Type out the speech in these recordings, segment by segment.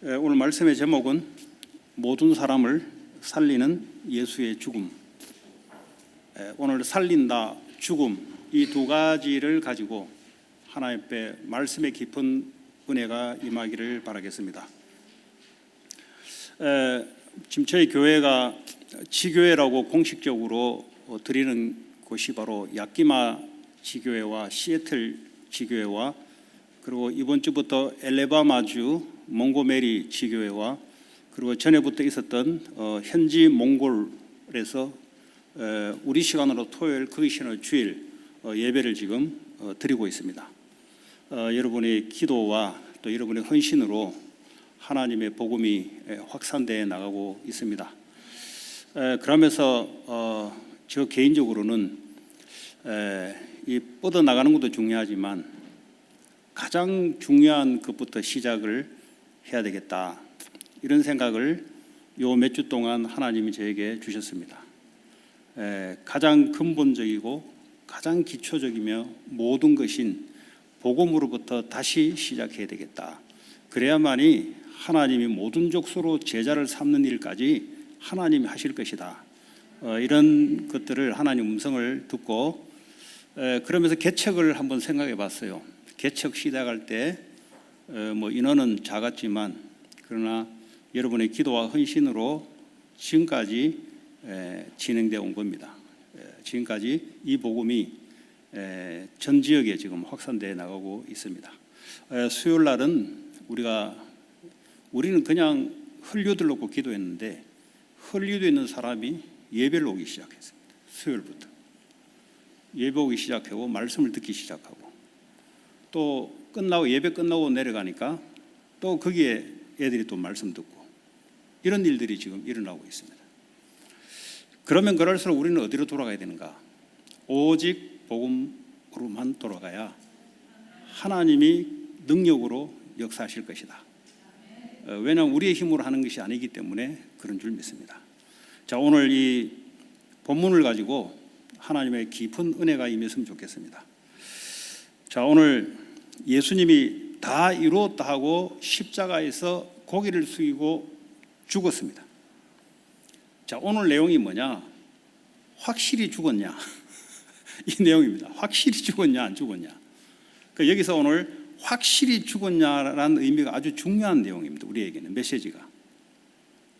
오늘 말씀의 제목은 모든 사람을 살리는 예수의 죽음. 오늘 살린다, 죽음, 이 두 가지를 가지고 하나님 앞에 말씀의 깊은 은혜가 임하기를 바라겠습니다. 지금 저희 교회가 지교회라고 공식적으로 드리는 곳이 바로 야키마 지교회와 시애틀 지교회와 그리고 이번 주부터 엘레바마주 몽고메리 지교회와 그리고 전에부터 있었던 현지 몽골에서 우리 시간으로 토요일, 거기 시간으로 주일 예배를 지금 드리고 있습니다. 여러분의 기도와 또 여러분의 헌신으로 하나님의 복음이 확산되어 나가고 있습니다. 그러면서 저 개인적으로는 이 뻗어나가는 것도 중요하지만 가장 중요한 것부터 시작을 해야 되겠다, 이런 생각을 요 몇 주 동안 하나님이 저에게 주셨습니다. 가장 근본적이고 가장 기초적이며 모든 것인 복음으로부터 다시 시작해야 되겠다. 그래야만이 하나님이 모든 족속으로 제자를 삼는 일까지 하나님이 하실 것이다. 이런 것들을 하나님 음성을 듣고 그러면서 개척을 한번 생각해 봤어요. 개척 시작할 때 인원은 작았지만 그러나 여러분의 기도와 헌신으로 지금까지 진행되어 온 겁니다. 지금까지 이 복음이 전 지역에 지금 확산되어 나가고 있습니다. 수요일 날은 우리는 그냥 헐리우드 놓고 기도했는데 헐리우드에 있는 사람이 예배를 오기 시작했습니다. 수요일부터 예배 오기 시작하고 말씀을 듣기 시작하고 또 예배 끝나고 내려가니까 또 거기에 애들이 또 말씀 듣고 이런 일들이 지금 일어나고 있습니다. 그러면 그럴수록 우리는 어디로 돌아가야 되는가? 오직 복음으로만 돌아가야 하나님이 능력으로 역사하실 것이다. 왜냐하면 우리의 힘으로 하는 것이 아니기 때문에 그런 줄 믿습니다. 자, 오늘 이 본문을 가지고 하나님의 깊은 은혜가 임했으면 좋겠습니다. 자, 오늘 예수님이 다 이루었다 하고 십자가에서 고개를 숙이고 죽었습니다. 자, 오늘 내용이 뭐냐? 확실히 죽었냐? 이 내용입니다. 확실히 죽었냐, 안 죽었냐? 여기서 오늘 확실히 죽었냐라는 의미가 아주 중요한 내용입니다. 우리에게는 메시지가.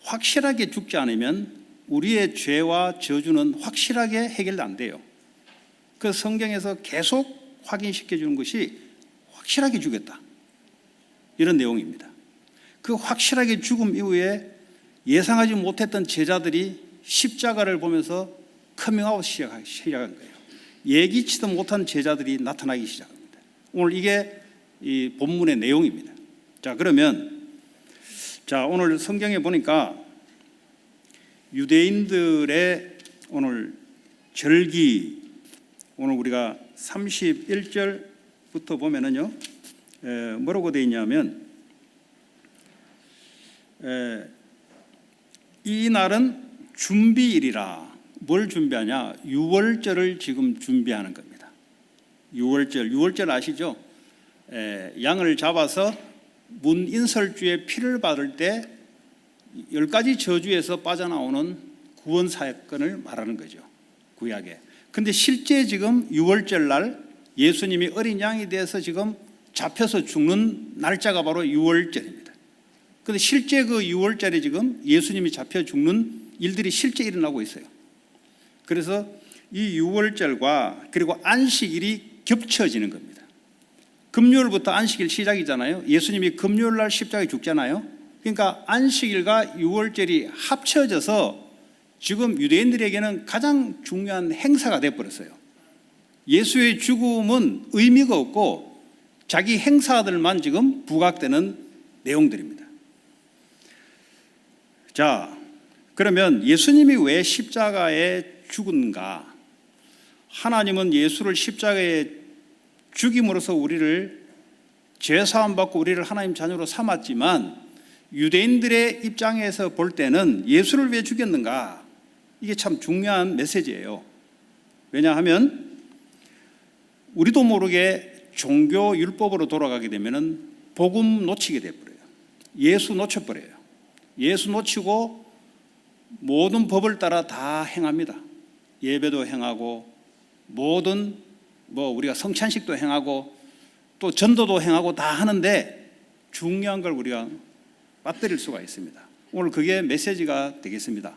확실하게 죽지 않으면 우리의 죄와 저주는 확실하게 해결 안 돼요. 그 성경에서 계속 확인시켜 주는 것이 확실하게 죽였다, 이런 내용입니다. 그 확실하게 죽음 이후에 예상하지 못했던 제자들이 십자가를 보면서 커밍아웃 시작한 거예요. 예기치도 못한 제자들이 나타나기 시작합니다. 오늘 이게 이 본문의 내용입니다. 자, 그러면 오늘 성경에 보니까 유대인들의 오늘 절기, 오늘 우리가 31절부터 보면은요, 뭐라고 되어 있냐면, 이 날은 준비일이라. 뭘 준비하냐? 유월절을 지금 준비하는 겁니다. 유월절 아시죠? 양을 잡아서 문인설주에 피를 받을 때 10가지 저주에서 빠져나오는 구원 사건을 말하는 거죠, 구약에. 근데 실제 지금 유월절 날 예수님이 어린 양이 돼서 지금 잡혀서 죽는 날짜가 바로 유월절입니다. 그런데 실제 그 유월절에 지금 예수님이 잡혀 죽는 일들이 실제 일어나고 있어요. 그래서 이 유월절과 그리고 안식일이 겹쳐지는 겁니다. 금요일부터 안식일 시작이잖아요. 예수님이 금요일 날 십자가에 죽잖아요. 그러니까 안식일과 유월절이 합쳐져서 지금 유대인들에게는 가장 중요한 행사가 되어버렸어요. 예수의 죽음은 의미가 없고 자기 행사들만 지금 부각되는 내용들입니다. 자, 그러면 예수님이 왜 십자가에 죽은가? 하나님은 예수를 십자가에 죽임으로써 우리를 죄사함 받고 우리를 하나님 자녀로 삼았지만 유대인들의 입장에서 볼 때는 예수를 왜 죽였는가? 이게 참 중요한 메시지예요. 왜냐하면 우리도 모르게 종교 율법으로 돌아가게 되면 복음 놓치게 돼버려요. 예수 놓쳐버려요. 예수 놓치고 모든 법을 따라 다 행합니다. 예배도 행하고 모든 우리가 성찬식도 행하고 또 전도도 행하고 다 하는데 중요한 걸 우리가 빠뜨릴 수가 있습니다. 오늘 그게 메시지가 되겠습니다.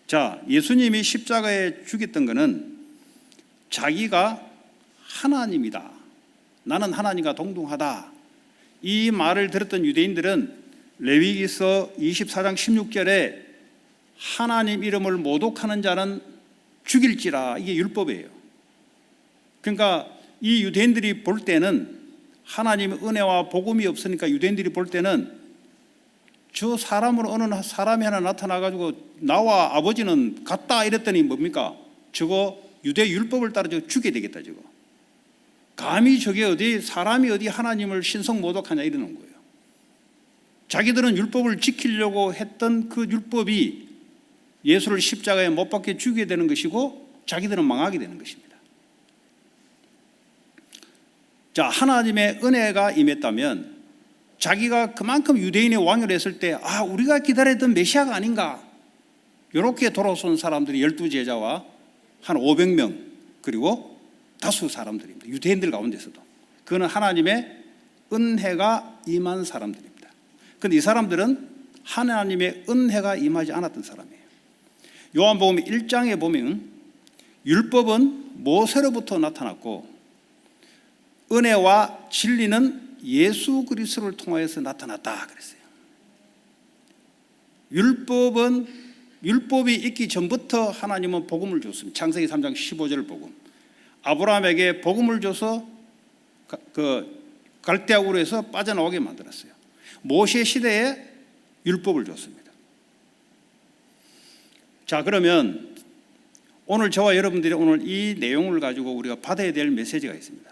자, 예수님이 십자가에 죽였던 것은 자기가 하나님이다, 나는 하나님과 동등하다, 이 말을 들었던 유대인들은 레위기서 24장 16절에 하나님 이름을 모독하는 자는 죽일지라, 이게 율법이에요. 그러니까 이 유대인들이 볼 때는 하나님의 은혜와 복음이 없으니까 유대인들이 볼 때는 저 사람으로 어느 사람이 하나 나타나가지고 나와 아버지는 같다 이랬더니 뭡니까? 저거 유대 율법을 따라 저거 죽여야 되겠다. 저거 감히 저게 어디 사람이 어디 하나님을 신성 모독하냐 이러는 거예요. 자기들은 율법을 지키려고 했던 그 율법이 예수를 십자가에 못 박혀 죽여야 되는 것이고 자기들은 망하게 되는 것입니다. 자, 하나님의 은혜가 임했다면 자기가 그만큼 유대인의 왕을 했을 때 우리가 기다렸던 메시아가 아닌가, 이렇게 돌아선 사람들이 12제자와 한 500명 그리고 다수 사람들입니다. 유대인들 가운데서도 그거는 하나님의 은혜가 임한 사람들입니다. 그런데 이 사람들은 하나님의 은혜가 임하지 않았던 사람이에요. 요한복음 1장에 보면 율법은 모세로부터 나타났고 은혜와 진리는 예수 그리스도를 통하여서 나타났다 그랬어요. 율법이 있기 전부터 하나님은 복음을 줬습니다. 창세기 3장 15절 복음. 아브라함에게 복음을 줘서 그 갈대아 우르에서 빠져나오게 만들었어요. 모세 시대에 율법을 줬습니다. 자, 그러면 오늘 저와 여러분들이 오늘 이 내용을 가지고 우리가 받아야 될 메시지가 있습니다.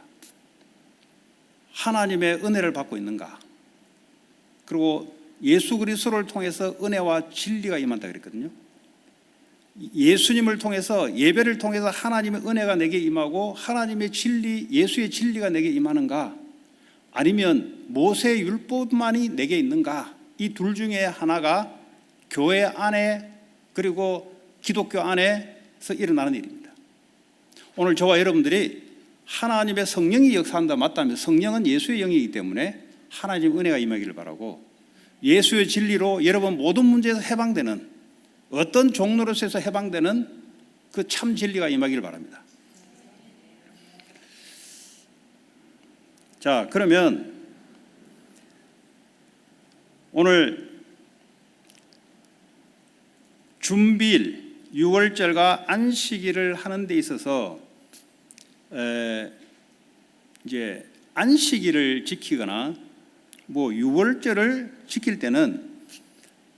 하나님의 은혜를 받고 있는가? 그리고 예수 그리스도를 통해서 은혜와 진리가 임한다 그랬거든요. 예수님을 통해서, 예배를 통해서 하나님의 은혜가 내게 임하고 하나님의 진리, 예수의 진리가 내게 임하는가? 아니면 모세의 율법만이 내게 있는가? 이 둘 중에 하나가 교회 안에 그리고 기독교 안에서 일어나는 일입니다. 오늘 저와 여러분들이 하나님의 성령이 역사한다 맞다면 성령은 예수의 영이기 때문에 하나님의 은혜가 임하기를 바라고, 예수의 진리로 여러분 모든 문제에서 해방되는, 어떤 종로로서 해방되는 그 참 진리가 임하기를 바랍니다. 자, 그러면 오늘 준비일, 유월절과 안식일을 하는 데 있어서 이제 안식일을 지키거나 유월절을 지킬 때는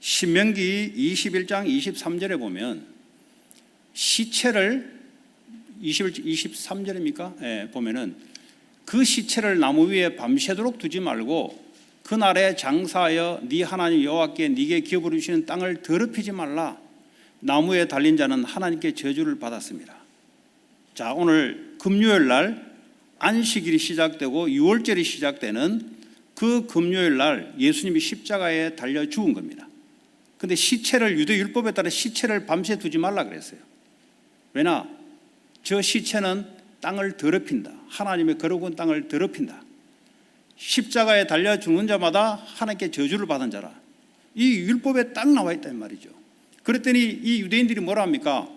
신명기 21장 23절에 보면 시체를 23절입니까? 보면은 그 시체를 나무 위에 밤새도록 두지 말고 그날에 장사하여 네 하나님 여호와께 네게 기업으로 주시는 땅을 더럽히지 말라. 나무에 달린 자는 하나님께 저주를 받았습니다. 자, 오늘 금요일 날 안식일이 시작되고 유월절이 시작되는 그 금요일 날 예수님이 십자가에 달려 죽은 겁니다. 그런데 시체를, 유대 율법에 따라 시체를 밤새 두지 말라 그랬어요. 왜냐? 저 시체는 땅을 더럽힌다. 하나님의 거룩한 땅을 더럽힌다. 십자가에 달려 죽는 자마다 하나님께 저주를 받은 자라. 이 율법에 딱 나와 있단 말이죠. 그랬더니 이 유대인들이 뭐라 합니까?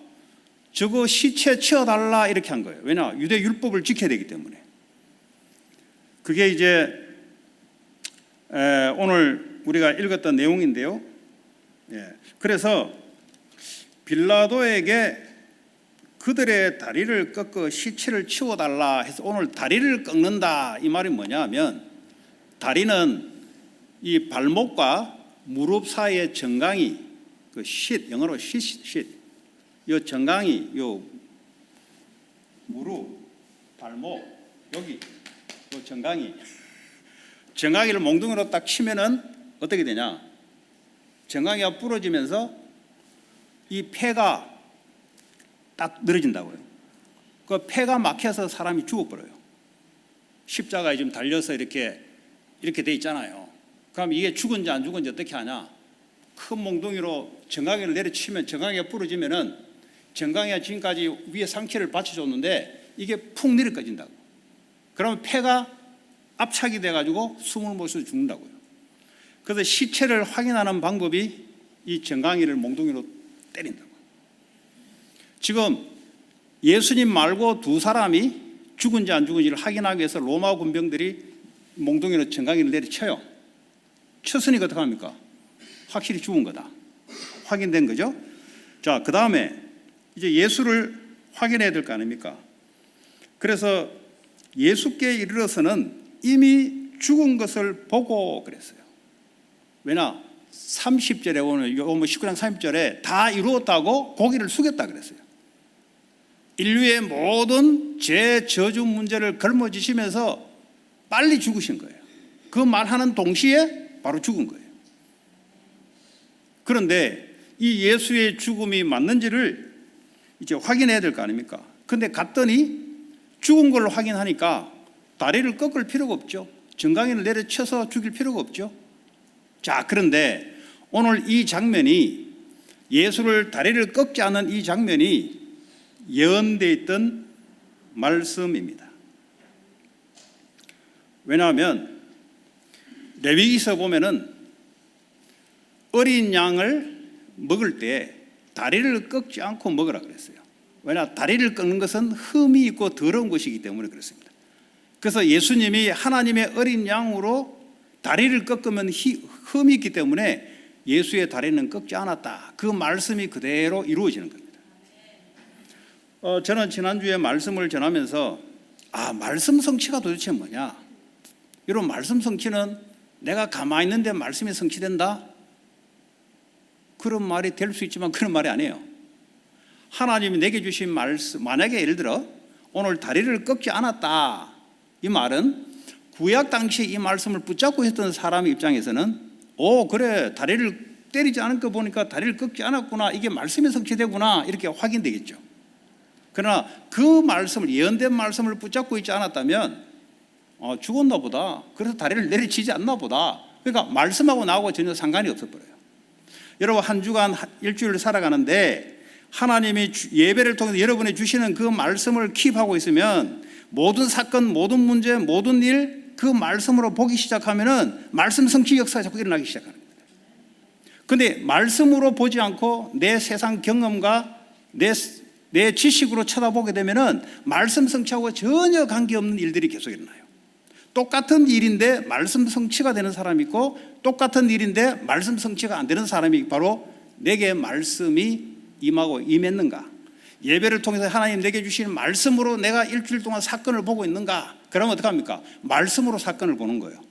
저거 시체 치워달라 이렇게 한 거예요. 왜냐? 유대 율법을 지켜야 되기 때문에. 그게 이제 오늘 우리가 읽었던 내용인데요. 그래서 빌라도에게 그들의 다리를 꺾어 시체를 치워달라 해서 오늘 다리를 꺾는다 이 말이 뭐냐면, 다리는 이 발목과 무릎 사이의 정강이, 그 쉿, 영어로 쉿, 요 정강이, 요 무릎, 발목, 여기 요 정강이를 몽둥이로 딱 치면은 어떻게 되냐? 정강이가 부러지면서 이 폐가 딱 늘어진다고요. 그 폐가 막혀서 사람이 죽어버려요. 십자가에 좀 달려서 이렇게 돼 있잖아요. 그럼 이게 죽은지 안 죽은지 어떻게 하냐? 큰 몽둥이로 정강이를 내려치면 정강이가 부러지면은 정강이가 지금까지 위에 상체를 받쳐줬는데 이게 푹 내려 꺼진다고. 그러면 폐가 압착이 돼가지고 숨을 못 쉬어 죽는다고요. 그래서 시체를 확인하는 방법이 이 정강이를 몽둥이로 때린다고. 지금 예수님 말고 두 사람이 죽은지 안 죽은지를 확인하기 위해서 로마 군병들이 몽둥이로 정강이를 내려쳐요. 쳤으니까 어떻게 합니까? 확실히 죽은 거다. 확인된 거죠. 자, 그 다음에 이제 예수를 확인해야 될 거 아닙니까? 그래서 예수께 이르러서는 이미 죽은 것을 보고 그랬어요. 왜냐? 30절에 오늘 19장 30절에 다 이루었다고 고개를 숙였다 그랬어요. 인류의 모든 죄 저주 문제를 걸머지시면서 빨리 죽으신 거예요. 그 말하는 동시에 바로 죽은 거예요. 그런데 이 예수의 죽음이 맞는지를 이제 확인해야 될 거 아닙니까? 근데 갔더니 죽은 걸로 확인하니까 다리를 꺾을 필요가 없죠. 정강이를 내려쳐서 죽일 필요가 없죠. 자, 그런데 오늘 이 장면이 예수를 다리를 꺾지 않은 이 장면이 예언되어 있던 말씀입니다. 왜냐하면 레위기서 보면은 어린 양을 먹을 때 다리를 꺾지 않고 먹으라 그랬어요. 왜냐? 다리를 꺾는 것은 흠이 있고 더러운 것이기 때문에 그렇습니다. 그래서 예수님이 하나님의 어린 양으로 다리를 꺾으면 흠이 있기 때문에 예수의 다리는 꺾지 않았다. 그 말씀이 그대로 이루어지는 겁니다. 저는 지난주에 말씀을 전하면서 말씀 성취가 도대체 뭐냐? 여러분, 말씀 성취는 내가 가만히 있는데 말씀이 성취된다? 그런 말이 될 수 있지만 그런 말이 아니에요. 하나님이 내게 주신 말씀, 만약에 예를 들어 오늘 다리를 꺾지 않았다, 이 말은 구약 당시에 이 말씀을 붙잡고 있었던 사람의 입장에서는 그래, 다리를 때리지 않은 거 보니까 다리를 꺾지 않았구나, 이게 말씀이 성취되구나, 이렇게 확인되겠죠. 그러나 그 말씀을, 예언된 말씀을 붙잡고 있지 않았다면 죽었나 보다, 그래서 다리를 내리치지 않나 보다, 그러니까 말씀하고 나하고 전혀 상관이 없어버려요. 여러분, 한 주간 일주일을 살아가는데 하나님이 예배를 통해서 여러분이 주시는 그 말씀을 킵하고 있으면 모든 사건, 모든 문제, 모든 일 그 말씀으로 보기 시작하면은 말씀 성취 역사가 자꾸 일어나기 시작하는 겁니다. 그런데 말씀으로 보지 않고 내 세상 경험과 내 지식으로 쳐다보게 되면은 말씀 성취하고 전혀 관계없는 일들이 계속 일어나요. 똑같은 일인데 말씀 성취가 되는 사람이 있고 똑같은 일인데 말씀 성취가 안 되는 사람이 바로 내게 말씀이 임하고 임했는가, 예배를 통해서 하나님 내게 주신 말씀으로 내가 일주일 동안 사건을 보고 있는가. 그러면 어떡합니까? 말씀으로 사건을 보는 거예요.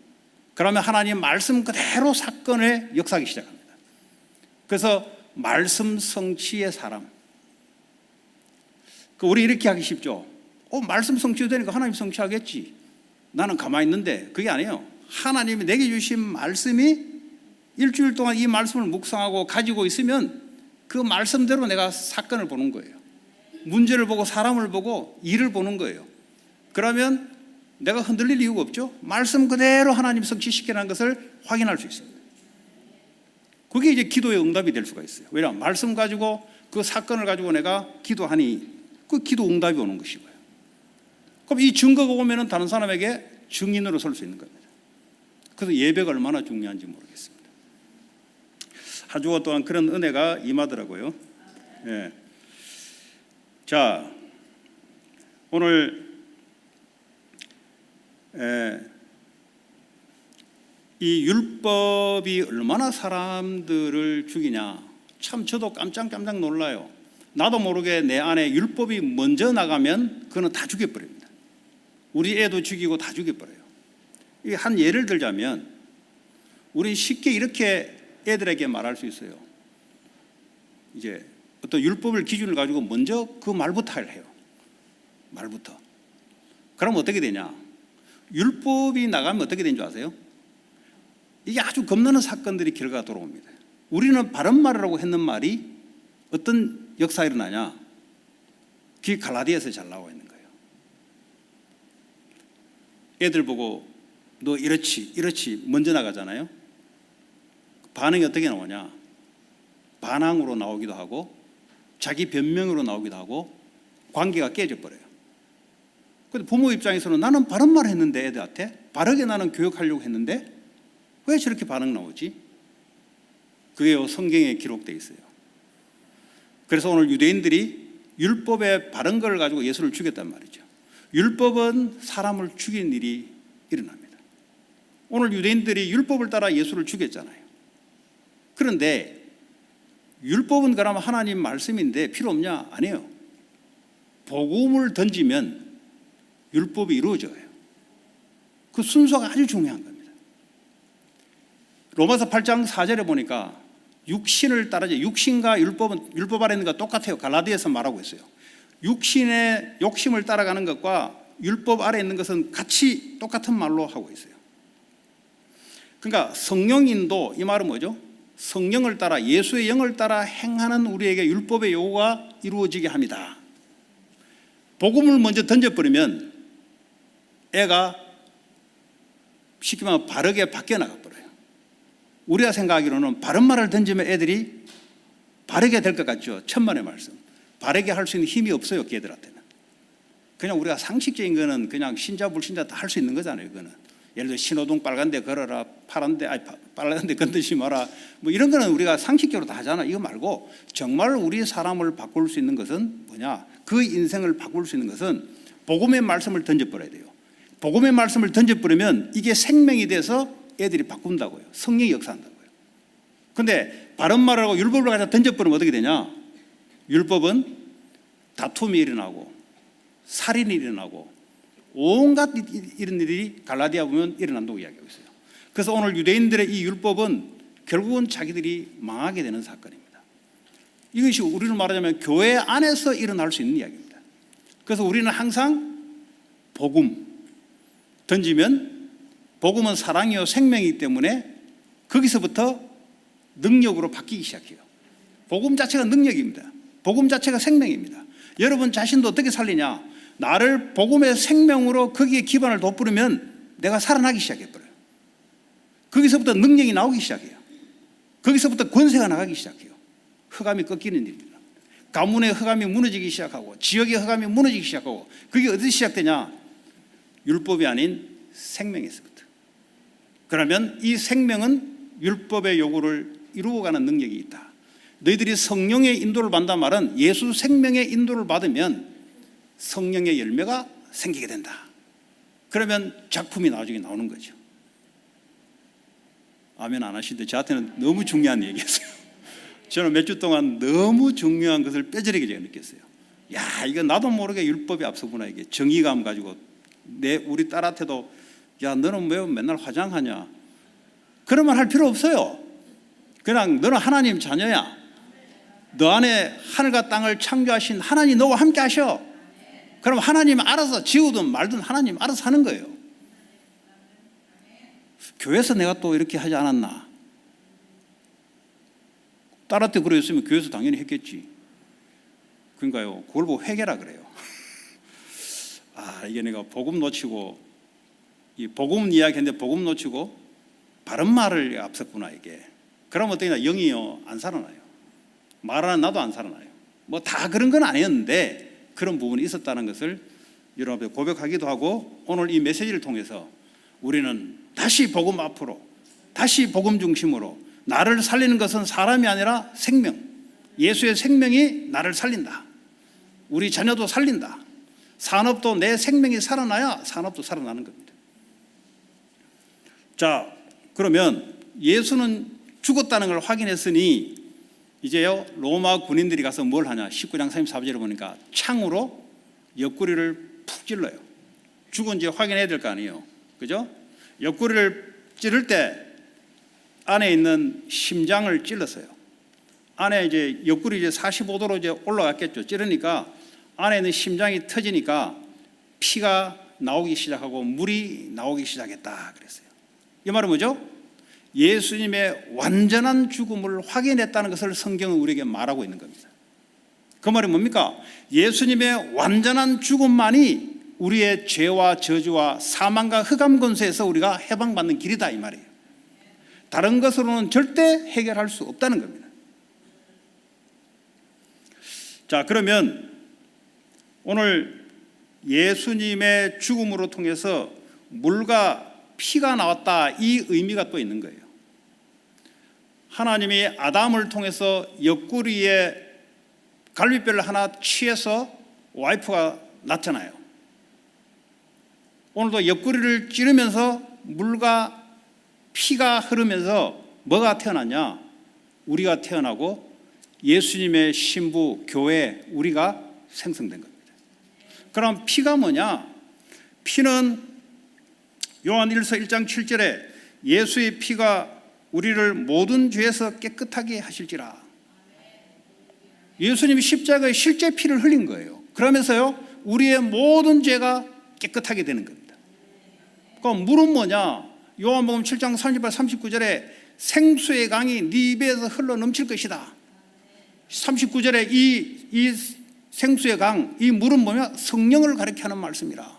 그러면 하나님 말씀 그대로 사건의 역사하기 시작합니다. 그래서 말씀 성취의 사람, 우리 이렇게 하기 쉽죠. 말씀 성취되니까 하나님 성취하겠지, 나는 가만히 있는데, 그게 아니에요. 하나님이 내게 주신 말씀이 일주일 동안 이 말씀을 묵상하고 가지고 있으면 그 말씀대로 내가 사건을 보는 거예요. 문제를 보고 사람을 보고 일을 보는 거예요. 그러면 내가 흔들릴 이유가 없죠. 말씀 그대로 하나님 성취시키라는 것을 확인할 수 있습니다. 그게 이제 기도의 응답이 될 수가 있어요. 왜냐하면 말씀 가지고 그 사건을 가지고 내가 기도하니 그 기도 응답이 오는 것이고요. 그럼 이 증거가 오면은 다른 사람에게 증인으로 설 수 있는 겁니다. 그래서 예배가 얼마나 중요한지 모르겠습니다. 한 주간 동안 그런 은혜가 임하더라고요. 예. 자, 오늘 이 율법이 얼마나 사람들을 죽이냐, 참 저도 깜짝 놀라요. 나도 모르게 내 안에 율법이 먼저 나가면 그거는 다 죽여버립니다. 우리 애도 죽이고 다 죽여버려요. 한 예를 들자면 우리 쉽게 이렇게 애들에게 말할 수 있어요. 이제 어떤 율법을 기준을 가지고 먼저 그 말부터 해요. 말부터. 그러면 어떻게 되냐? 율법이 나가면 어떻게 되는 줄 아세요? 이게 아주 겁나는 사건들이 결과가 돌아옵니다. 우리는 바른 말이라고 했는 말이 어떤 역사가 일어나냐? 그게 갈라디아에서 잘 나와 있는 거예요. 애들 보고 너 이렇지 먼저 나가잖아요. 반응이 어떻게 나오냐? 반항으로 나오기도 하고 자기 변명으로 나오기도 하고 관계가 깨져버려요. 근데 부모 입장에서는 나는 바른 말을 했는데 애들한테 바르게 나는 교육하려고 했는데 왜 저렇게 반응 나오지? 그게 성경에 기록되어 있어요. 그래서 오늘 유대인들이 율법의 바른 걸 가지고 예수를 죽였단 말이죠. 율법은 사람을 죽이는 일이 일어납니다. 오늘 유대인들이 율법을 따라 예수를 죽였잖아요. 그런데 율법은 그러면 하나님 말씀인데 필요 없냐? 아니에요. 복음을 던지면 율법이 이루어져요. 그 순서가 아주 중요한 겁니다. 로마서 8장 4절에 보니까 육신을 따르지, 육신과 율법은 율법 아래 있는 거 똑같아요. 갈라디아에서 말하고 있어요. 육신의 욕심을 따라가는 것과 율법 아래 있는 것은 같이 똑같은 말로 하고 있어요. 그러니까 성령인도, 이 말은 뭐죠? 성령을 따라, 예수의 영을 따라 행하는 우리에게 율법의 요구가 이루어지게 합니다. 복음을 먼저 던져버리면 애가 쉽게 말하면 바르게 바뀌어 나가버려요. 우리가 생각하기로는 바른 말을 던지면 애들이 바르게 될 것 같죠. 천만의 말씀. 바르게 할 수 있는 힘이 없어요, 걔들한테는. 그냥 우리가 상식적인 거는 그냥 신자 불신자 다 할 수 있는 거잖아요. 그거는 예를 들어 신호등 빨간데 걸어라, 빨간데 건드지 마라, 뭐 이런 거는 우리가 상식적으로 다 하잖아. 이거 말고 정말 우리 사람을 바꿀 수 있는 것은 뭐냐? 그 인생을 바꿀 수 있는 것은 복음의 말씀을 던져버려야 돼요. 복음의 말씀을 던져버리면 이게 생명이 돼서 애들이 바꾼다고요. 성령이 역사한다고요. 그런데 바른 말을 하고 율법을 갖다 던져버리면 어떻게 되냐? 율법은 다툼이 일어나고 살인이 일어나고 온갖 이런 일이 갈라디아 보면 일어난다고 이야기하고 있어요. 그래서 오늘 유대인들의 이 율법은 결국은 자기들이 망하게 되는 사건입니다. 이것이 우리를 말하자면 교회 안에서 일어날 수 있는 이야기입니다. 그래서 우리는 항상 복음 던지면, 복음은 사랑이요 생명이기 때문에 거기서부터 능력으로 바뀌기 시작해요. 복음 자체가 능력입니다. 복음 자체가 생명입니다. 여러분 자신도 어떻게 살리냐? 나를 복음의 생명으로 거기에 기반을 돋부르면 내가 살아나기 시작해버려요. 거기서부터 능력이 나오기 시작해요. 거기서부터 권세가 나가기 시작해요. 흑암이 꺾이는 일입니다. 가문의 흑암이 무너지기 시작하고 지역의 흑암이 무너지기 시작하고, 그게 어디서 시작되냐? 율법이 아닌 생명에서부터. 그러면 이 생명은 율법의 요구를 이루어가는 능력이 있다. 너희들이 성령의 인도를 받는다는 말은 예수 생명의 인도를 받으면 성령의 열매가 생기게 된다. 그러면 작품이 나중에 나오는 거죠. 아멘 안 하시는데 저한테는 너무 중요한 얘기였어요. 저는 몇 주 동안 너무 중요한 것을 뼈저리게 제가 느꼈어요. 야, 이거 나도 모르게 율법이 앞서구나. 이게 정의감 가지고 우리 딸한테도 야, 너는 왜 맨날 화장하냐? 그런 말 할 필요 없어요. 그냥 너는 하나님 자녀야. 너 안에 하늘과 땅을 창조하신 하나님 너와 함께 하셔. 그럼 하나님 알아서 지우든 말든 하나님 알아서 하는 거예요. 교회에서 내가 또 이렇게 하지 않았나? 딸한테 그랬으면 교회에서 당연히 했겠지. 그러니까요, 그걸 보고 회개라 그래요. 아, 이게 내가 복음 놓치고, 이 복음 이야기했는데 복음 놓치고 바른 말을 앞섰구나 이게. 그러면 어떻게 되나? 영이요 안 살아나요. 말하는 나도 안 살아나요. 뭐 다 그런 건 아니었는데 그런 부분이 있었다는 것을 여러분 앞에 고백하기도 하고, 오늘 이 메시지를 통해서 우리는 다시 복음 앞으로, 다시 복음 중심으로, 나를 살리는 것은 사람이 아니라 생명, 예수의 생명이 나를 살린다. 우리 자녀도 살린다. 산업도 내 생명이 살아나야 산업도 살아나는 겁니다. 자, 그러면 예수는 죽었다는 걸 확인했으니 이제요, 로마 군인들이 가서 뭘 하냐? 19장 34절에 보니까 창으로 옆구리를 푹 찔러요. 죽은지 확인해야 될 거 아니에요. 그죠? 옆구리를 찌를 때 안에 있는 심장을 찔렀어요. 안에 이제 옆구리 이제 45도로 이제 올라갔겠죠. 찌르니까 안에 있는 심장이 터지니까 피가 나오기 시작하고 물이 나오기 시작했다 그랬어요. 이 말은 뭐죠? 예수님의 완전한 죽음을 확인했다는 것을 성경은 우리에게 말하고 있는 겁니다. 그 말이 뭡니까? 예수님의 완전한 죽음만이 우리의 죄와 저주와 사망과 흑암 권세에서 우리가 해방받는 길이다 이 말이에요. 다른 것으로는 절대 해결할 수 없다는 겁니다. 자, 그러면 오늘 예수님의 죽음으로 통해서 물과 피가 나왔다, 이 의미가 또 있는 거예요. 하나님이 아담을 통해서 옆구리에 갈비뼈를 하나 취해서 와이프가 낳잖아요. 오늘도 옆구리를 찌르면서 물과 피가 흐르면서 뭐가 태어났냐? 우리가 태어나고 예수님의 신부 교회, 우리가 생성된 겁니다. 그럼 피가 뭐냐? 피는 요한 1서 1장 7절에 예수의 피가 우리를 모든 죄에서 깨끗하게 하실지라. 예수님이 십자가에 실제 피를 흘린 거예요. 그러면서요, 우리의 모든 죄가 깨끗하게 되는 겁니다. 그럼 물은 뭐냐? 요한복음 7장 38, 39절에 생수의 강이 네 입에서 흘러 넘칠 것이다. 39절에 이 생수의 강, 이 물은 뭐냐? 성령을 가리키는 말씀이라.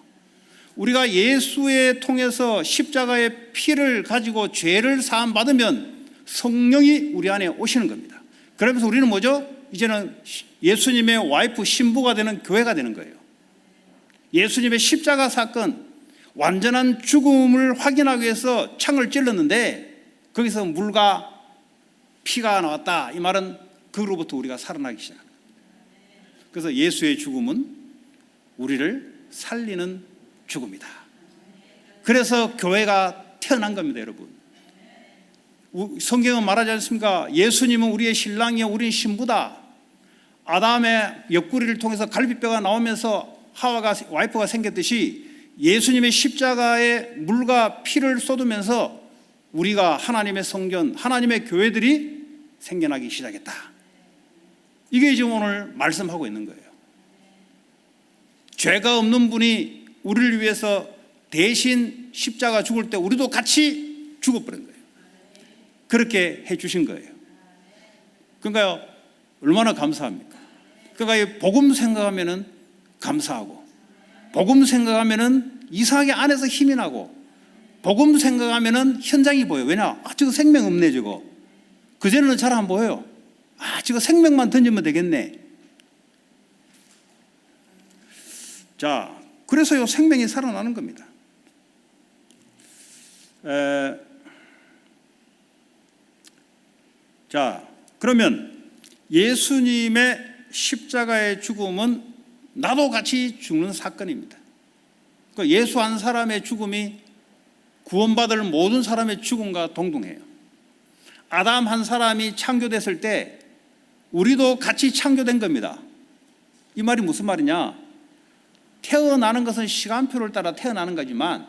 우리가 예수에 통해서 십자가의 피를 가지고 죄를 사함 받으면 성령이 우리 안에 오시는 겁니다. 그러면서 우리는 뭐죠? 이제는 예수님의 와이프, 신부가 되는 교회가 되는 거예요. 예수님의 십자가 사건, 완전한 죽음을 확인하기 위해서 창을 찔렀는데 거기서 물과 피가 나왔다. 이 말은 그로부터 우리가 살아나기 시작합니다. 그래서 예수의 죽음은 우리를 살리는 죽음이다. 그래서 교회가 태어난 겁니다, 여러분. 성경은 말하지 않습니까? 예수님은 우리의 신랑이요, 우리는 신부다. 아담의 옆구리를 통해서 갈비뼈가 나오면서 하와가, 와이프가 생겼듯이 예수님의 십자가에 물과 피를 쏟으면서 우리가 하나님의 성전, 하나님의 교회들이 생겨나기 시작했다. 이게 지금 오늘 말씀하고 있는 거예요. 죄가 없는 분이 우리를 위해서 대신 십자가 죽을 때 우리도 같이 죽어버린 거예요. 그렇게 해주신 거예요. 그러니까 얼마나 감사합니까? 그러니까 복음 생각하면은 감사하고, 복음 생각하면은 이상하게 안에서 힘이 나고, 복음 생각하면은 현장이 보여요. 왜냐? 저거 생명 없네, 저거. 그전에는 잘 안 보여요. 저거 생명만 던지면 되겠네. 자, 그래서요, 생명이 살아나는 겁니다. 자, 그러면 예수님의 십자가의 죽음은 나도 같이 죽는 사건입니다. 그러니까 예수 한 사람의 죽음이 구원받을 모든 사람의 죽음과 동등해요. 아담 한 사람이 창조됐을 때 우리도 같이 창조된 겁니다. 이 말이 무슨 말이냐? 태어나는 것은 시간표를 따라 태어나는 거지만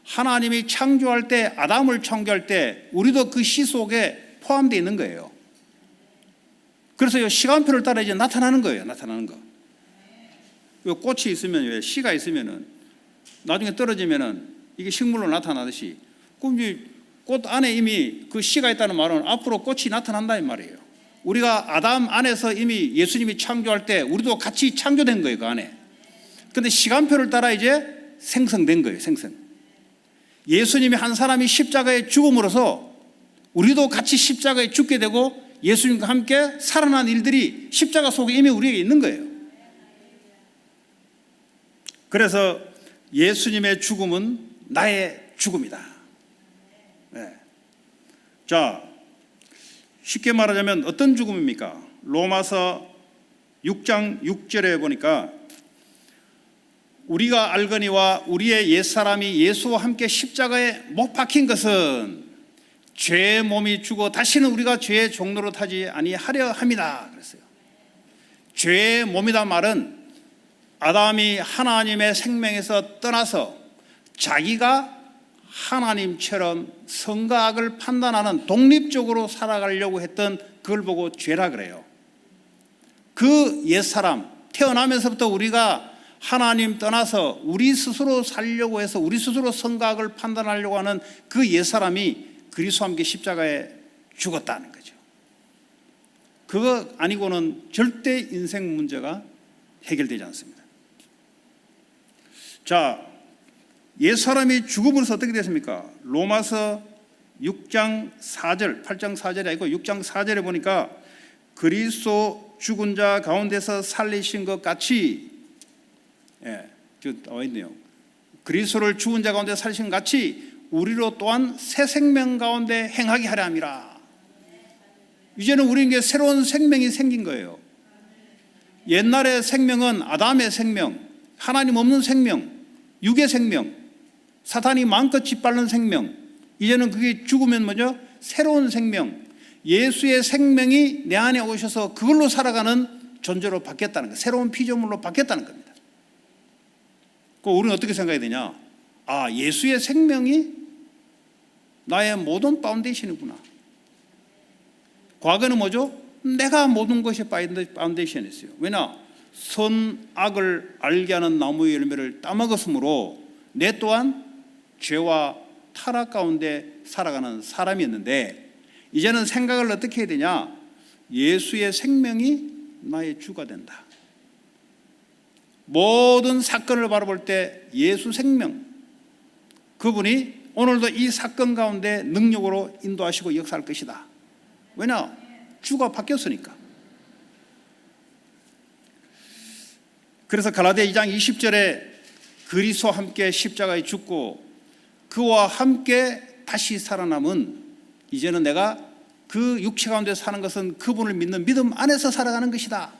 하나님이 창조할 때, 아담을 창조할 때 우리도 그 시 속에 포함되어 있는 거예요. 그래서 시간표를 따라 이제 나타나는 거예요. 나타나는 거. 꽃이 있으면, 씨가 있으면은 나중에 떨어지면은 이게 식물로 나타나듯이, 그럼 이제 꽃 안에 이미 그 씨가 있다는 말은 앞으로 꽃이 나타난다 이 말이에요. 우리가 아담 안에서 이미 예수님이 창조할 때 우리도 같이 창조된 거예요, 그 안에. 근데 시간표를 따라 이제 생성된 거예요, 생성. 예수님이 한 사람이 십자가에 죽음으로써 우리도 같이 십자가에 죽게 되고 예수님과 함께 살아난 일들이 십자가 속에 이미 우리에게 있는 거예요. 그래서 예수님의 죽음은 나의 죽음이다. 네. 자, 쉽게 말하자면 어떤 죽음입니까? 로마서 6장 6절에 보니까 우리가 알거니와 우리의 옛사람이 예수와 함께 십자가에 못 박힌 것은 죄의 몸이 죽어 다시는 우리가 죄의 종로로 타지 아니하려 함이다 그랬어요. 죄의 몸이다 말은 아담이 하나님의 생명에서 떠나서 자기가 하나님처럼 선과 악을 판단하는 독립적으로 살아가려고 했던 그걸 보고 죄라 그래요. 그 옛사람, 태어나면서부터 우리가 하나님 떠나서 우리 스스로 살려고 해서 우리 스스로 선과 악을 판단하려고 하는 그 옛사람이 그리스도와 함께 십자가에 죽었다는 거죠. 그거 아니고는 절대 인생 문제가 해결되지 않습니다. 자, 옛사람이 죽음으로써 어떻게 됐습니까? 로마서 6장 4절, 8장 4절이 아니고 6장 4절에 보니까 그리스도 죽은 자 가운데서 살리신 것 같이, 나와 있네요. 그리스도를 죽은 자 가운데 살리신 것 같이 우리로 또한 새 생명 가운데 행하게 하려 함이라. 이제는 우리에게 새로운 생명이 생긴 거예요. 옛날의 생명은 아담의 생명, 하나님 없는 생명, 육의 생명, 사탄이 마음껏 짓밟는 생명. 이제는 그게 죽으면 뭐죠? 새로운 생명, 예수의 생명이 내 안에 오셔서 그걸로 살아가는 존재로 바뀌었다는 거예요. 새로운 피조물로 바뀌었다는 겁니다. 우리는 어떻게 생각해야 되냐? 예수의 생명이 나의 모든 파운데이션이구나. 과거는 뭐죠? 내가 모든 것이 파운데이션이었어요. 왜냐? 선악을 알게 하는 나무의 열매를 따먹었으므로 내 또한 죄와 타락 가운데 살아가는 사람이었는데, 이제는 생각을 어떻게 해야 되냐? 예수의 생명이 나의 주가 된다. 모든 사건을 바라볼 때 예수 생명, 그분이 오늘도 이 사건 가운데 능력으로 인도하시고 역사할 것이다. 왜냐? 주가 바뀌었으니까. 그래서 갈라디아 2장 20절에 그리스도와 함께 십자가에 죽고 그와 함께 다시 살아남은, 이제는 내가 그 육체 가운데 사는 것은 그분을 믿는 믿음 안에서 살아가는 것이다.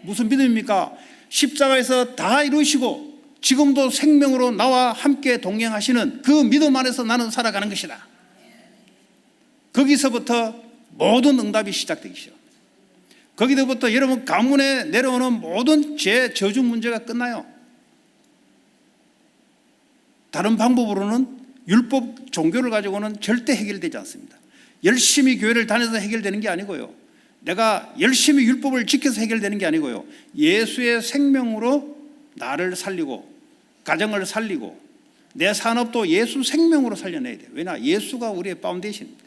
무슨 믿음입니까? 십자가에서 다 이루시고 지금도 생명으로 나와 함께 동행하시는 그 믿음 안에서 나는 살아가는 것이다. 거기서부터 모든 응답이 시작되기 시작합니다. 거기서부터 여러분 가문에 내려오는 모든 죄, 저주 문제가 끝나요. 다른 방법으로는 율법 종교를 가지고는 절대 해결되지 않습니다. 열심히 교회를 다녀서 해결되는 게 아니고요, 내가 열심히 율법을 지켜서 해결되는 게 아니고요, 예수의 생명으로 나를 살리고 가정을 살리고 내 산업도 예수 생명으로 살려내야 돼요. 왜냐? 예수가 우리의 파운데이션입니다.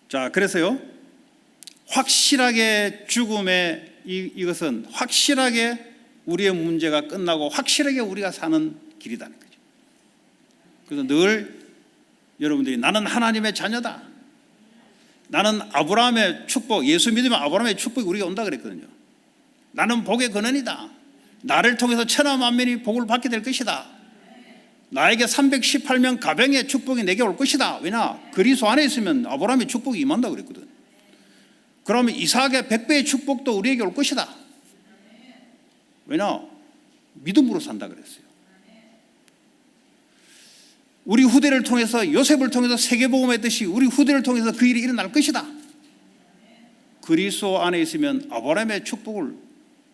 자, 그래서요, 확실하게 죽음의 이것은 확실하게 우리의 문제가 끝나고 확실하게 우리가 사는 길이라는 거죠. 그래서 늘 여러분들이 나는 하나님의 자녀다, 나는 아브라함의 축복, 예수 믿으면 아브라함의 축복이 우리가 온다 그랬거든요. 나는 복의 근원이다, 나를 통해서 천하 만민이 복을 받게 될 것이다, 나에게 318명 가병의 축복이 내게 올 것이다. 왜냐? 그리스도 안에 있으면 아브라함의 축복이 임한다 그랬거든. 그러면 이삭의 100배의 축복도 우리에게 올 것이다. 왜냐? 믿음으로 산다 그랬어요. 우리 후대를 통해서, 요셉을 통해서 세계복음했듯이 우리 후대를 통해서 그 일이 일어날 것이다. 그리스도 안에 있으면 아브라함의 축복을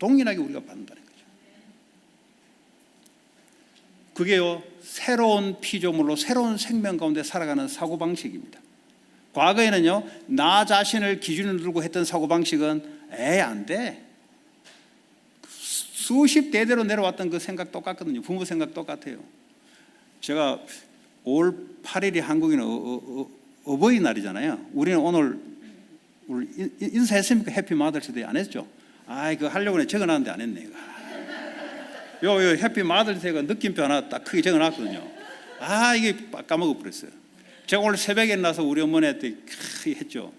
동일하게 우리가 받는다는 거죠. 그게요, 새로운 피조물로 새로운 생명 가운데 살아가는 사고방식입니다. 과거에는요, 나 자신을 기준으로 들고 했던 사고방식은 안 돼. 수십 대대로 내려왔던 그 생각 똑같거든요. 부모 생각 똑같아요. 제가 5월 8일이 한국인은 어버이날이잖아요. 우리는 오늘 인사했습니까? 해피 마더스데이 안 했죠? 그거 하려고 적어놨는데 안 했네. 요 해피 마더스데이가 느낌표 하나 딱 크게 적어놨거든요. 이게 까먹어 버렸어요. 제가 오늘 새벽에 나서 우리 어머니한테 했죠.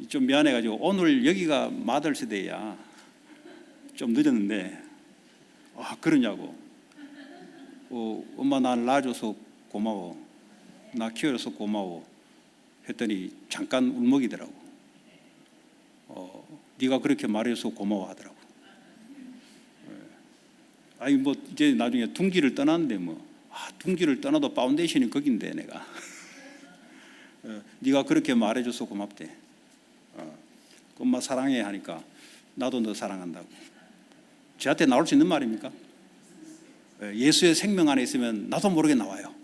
좀 미안해가지고 오늘 여기가 마더스데이야. 좀 늦었는데 그러냐고. 엄마 나 낳아줘서 고마워, 나 키워줘서 고마워 했더니 잠깐 울먹이더라고. 네가 그렇게 말해줘서 고마워하더라고. 이제 나중에 둥지를 떠났는데 둥지를 떠나도 파운데이션이 거긴데 내가 네가 그렇게 말해줘서 고맙대. 엄마 사랑해 하니까 나도 너 사랑한다고. 저한테 나올 수 있는 말입니까? 예수의 생명 안에 있으면 나도 모르게 나와요.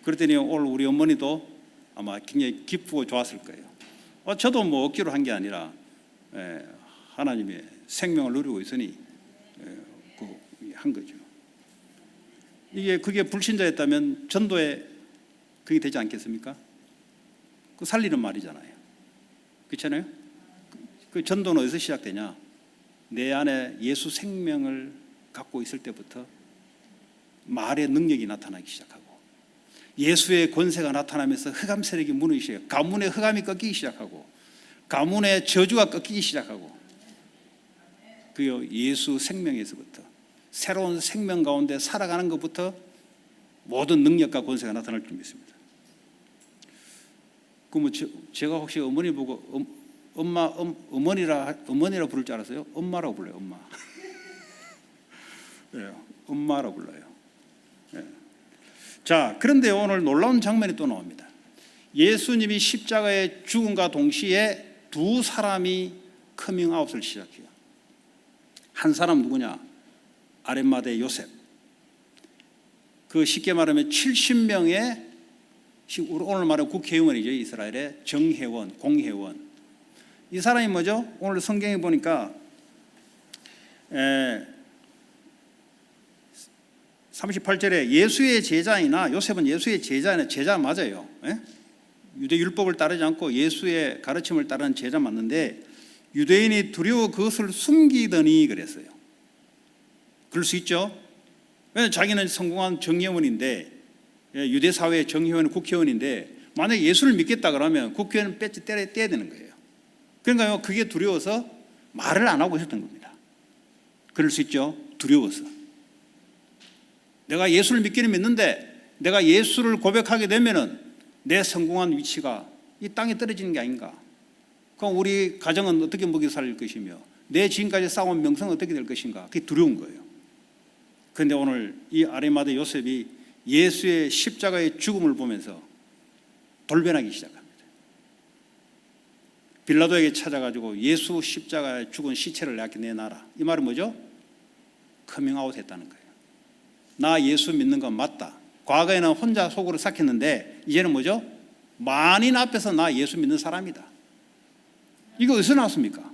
그랬더니 오늘 우리 어머니도 아마 굉장히 기쁘고 좋았을 거예요. 저도 억지로 한 게 아니라 하나님의 생명을 누리고 있으니 한 거죠. 그게 불신자였다면 전도에 그게 되지 않겠습니까? 그 살리는 말이잖아요. 그렇잖아요? 그 전도는 어디서 시작되냐? 내 안에 예수 생명을 갖고 있을 때부터 말의 능력이 나타나기 시작하고 예수의 권세가 나타나면서 흑암 세력이 무너지기 시작하고 가문의 흑암이 꺾이기 시작하고 가문의 저주가 꺾이기 시작하고 그요 예수 생명에서부터 새로운 생명 가운데 살아가는 것부터 모든 능력과 권세가 나타날 줄 믿습니다. 그럼 제가 혹시 어머니 보고 어머니라 부를 줄 알았어요? 엄마라고 불러요. 엄마. 네, 엄마라고 불러요. 네. 자, 그런데 오늘 놀라운 장면이 또 나옵니다. 예수님이 십자가에 죽음과 동시에 두 사람이 커밍아웃을 시작해요. 한 사람 누구냐? 아렛마대 요셉. 그 쉽게 말하면 70명의 오늘 말하면 국회의원이죠. 이스라엘의 정회원, 공회원. 이 사람이 뭐죠? 오늘 성경에 보니까 38절에 예수의 제자이나 요셉은 예수의 제자이나 제자 맞아요. 유대 율법을 따르지 않고 예수의 가르침을 따르는 제자 맞는데 유대인이 두려워 그것을 숨기더니 그랬어요. 그럴 수 있죠. 왜냐하면 자기는 성공한 정의원인데 유대 사회의 정의원은 국회의원인데 만약에 예수를 믿겠다 그러면 국회의원은 배지 떼야 되는 거예요. 그러니까 그게 두려워서 말을 안 하고 있었던 겁니다. 그럴 수 있죠. 두려워서. 내가 예수를 믿기는 믿는데 내가 예수를 고백하게 되면은 내 성공한 위치가 이 땅에 떨어지는 게 아닌가. 그럼 우리 가정은 어떻게 먹여 살릴 것이며 내 지금까지 쌓아온 명성은 어떻게 될 것인가. 그게 두려운 거예요. 그런데 오늘 이 아리마대 요셉이 예수의 십자가의 죽음을 보면서 돌변하기 시작합니다. 빌라도에게 찾아가지고 예수 십자가에 죽은 시체를 내게 내놔라. 이 말은 뭐죠? 커밍아웃 했다는 거예요. 나 예수 믿는 건 맞다. 과거에는 혼자 속으로 삭혔는데 이제는 뭐죠? 만인 앞에서 나 예수 믿는 사람이다. 이거 어디서 나왔습니까?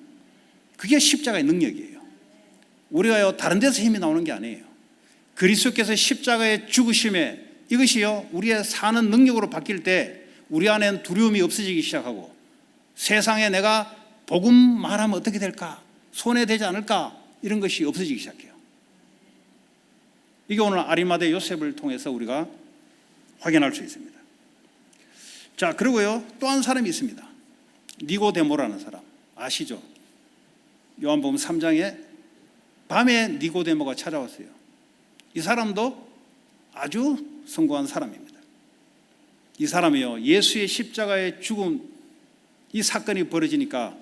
그게 십자가의 능력이에요. 우리가요 다른 데서 힘이 나오는 게 아니에요. 그리스도께서 십자가의 죽으심에 이것이요 우리의 사는 능력으로 바뀔 때 우리 안에는 두려움이 없어지기 시작하고 세상에 내가 복음 말하면 어떻게 될까? 손해되지 않을까? 이런 것이 없어지기 시작해요. 이게 오늘 아리마대 요셉을 통해서 우리가 확인할 수 있습니다. 자, 그리고요 또 한 사람이 있습니다. 니고데모라는 사람 아시죠? 요한복음 3장에 밤에 니고데모가 찾아왔어요. 이 사람도 아주 성공한 사람입니다. 이 사람이요 예수의 십자가의 죽음 이 사건이 벌어지니까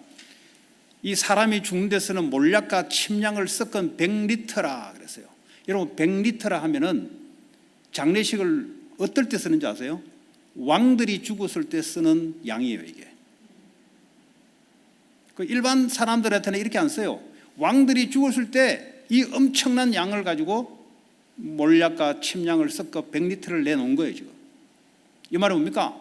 이 사람이 죽는 데서는 몰약과 침량을 섞은 100리터라 그랬어요. 여러분 100리터라 하면은 장례식을 어떨 때 쓰는지 아세요? 왕들이 죽었을 때 쓰는 양이에요. 이게 그 일반 사람들한테는 이렇게 안 써요. 왕들이 죽었을 때 이 엄청난 양을 가지고 몰약과 침량을 섞어 100리터를 내놓은 거예요. 지금 이 말은 뭡니까?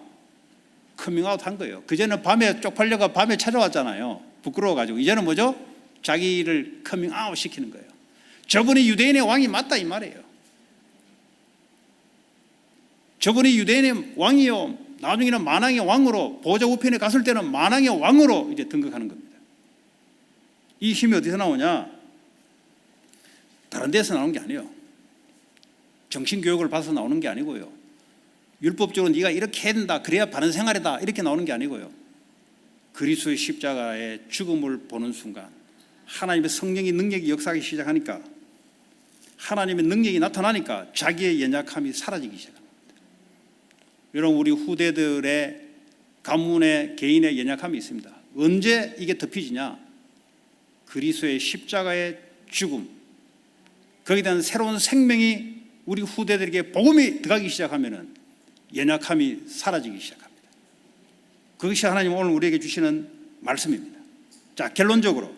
커밍아웃 한 거예요. 그전에는 밤에 쪽팔려가 밤에 찾아왔잖아요. 부끄러워가지고. 이제는 뭐죠? 자기를 커밍아웃 시키는 거예요. 저분이 유대인의 왕이 맞다 이 말이에요. 저분이 유대인의 왕이요 나중에는 만왕의 왕으로 보좌 우편에 갔을 때는 만왕의 왕으로 이제 등극하는 겁니다. 이 힘이 어디서 나오냐? 다른 데서 나오는 게 아니에요. 정신교육을 받아서 나오는 게 아니고요. 율법적으로 네가 이렇게 해야 된다 그래야 바른 생활이다 이렇게 나오는 게 아니고요. 그리스도의 십자가의 죽음을 보는 순간 하나님의 성령의 능력이 역사하기 시작하니까 하나님의 능력이 나타나니까 자기의 연약함이 사라지기 시작합니다. 여러분 우리 후대들의 가문의 개인의 연약함이 있습니다. 언제 이게 덮여지냐? 그리스도의 십자가의 죽음 거기에 대한 새로운 생명이 우리 후대들에게 복음이 들어가기 시작하면은 연약함이 사라지기 시작합니다. 그것이 하나님 오늘 우리에게 주시는 말씀입니다. 자, 결론적으로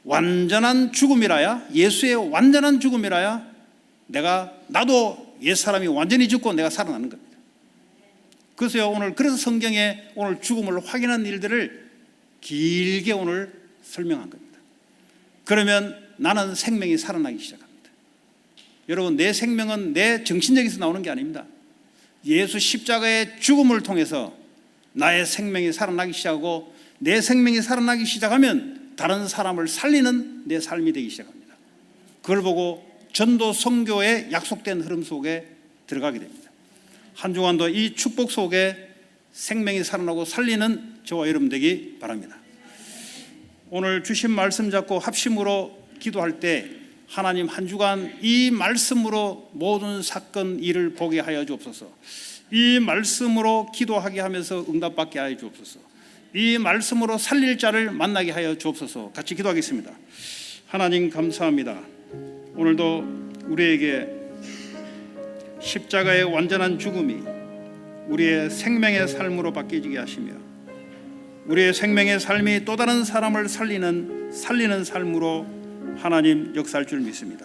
완전한 죽음이라야 예수의 완전한 죽음이라야 나도 옛사람이 완전히 죽고 내가 살아나는 겁니다. 그래서 성경에 오늘 죽음을 확인한 일들을 길게 오늘 설명한 겁니다. 그러면 나는 생명이 살아나기 시작합니다. 여러분 내 생명은 내 정신력에서 나오는 게 아닙니다. 예수 십자가의 죽음을 통해서 나의 생명이 살아나기 시작하고 내 생명이 살아나기 시작하면 다른 사람을 살리는 내 삶이 되기 시작합니다. 그걸 보고 전도 선교의 약속된 흐름 속에 들어가게 됩니다. 한 주간도 이 축복 속에 생명이 살아나고 살리는 저와 여러분 되기 바랍니다. 오늘 주신 말씀 잡고 합심으로 기도할 때 하나님 한 주간 이 말씀으로 모든 사건 일을 보게 하여 주옵소서. 이 말씀으로 기도하게 하면서 응답받게 하여 주옵소서. 이 말씀으로 살릴 자를 만나게 하여 주옵소서. 같이 기도하겠습니다. 하나님 감사합니다. 오늘도 우리에게 십자가의 완전한 죽음이 우리의 생명의 삶으로 바뀌게 하시며 우리의 생명의 삶이 또 다른 사람을 살리는 삶으로 하나님 역사할 줄 믿습니다.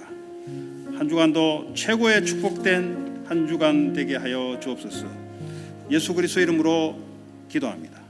한 주간도 최고의 축복된 한 주간 되게 하여 주옵소서. 예수 그리스도 이름으로 기도합니다.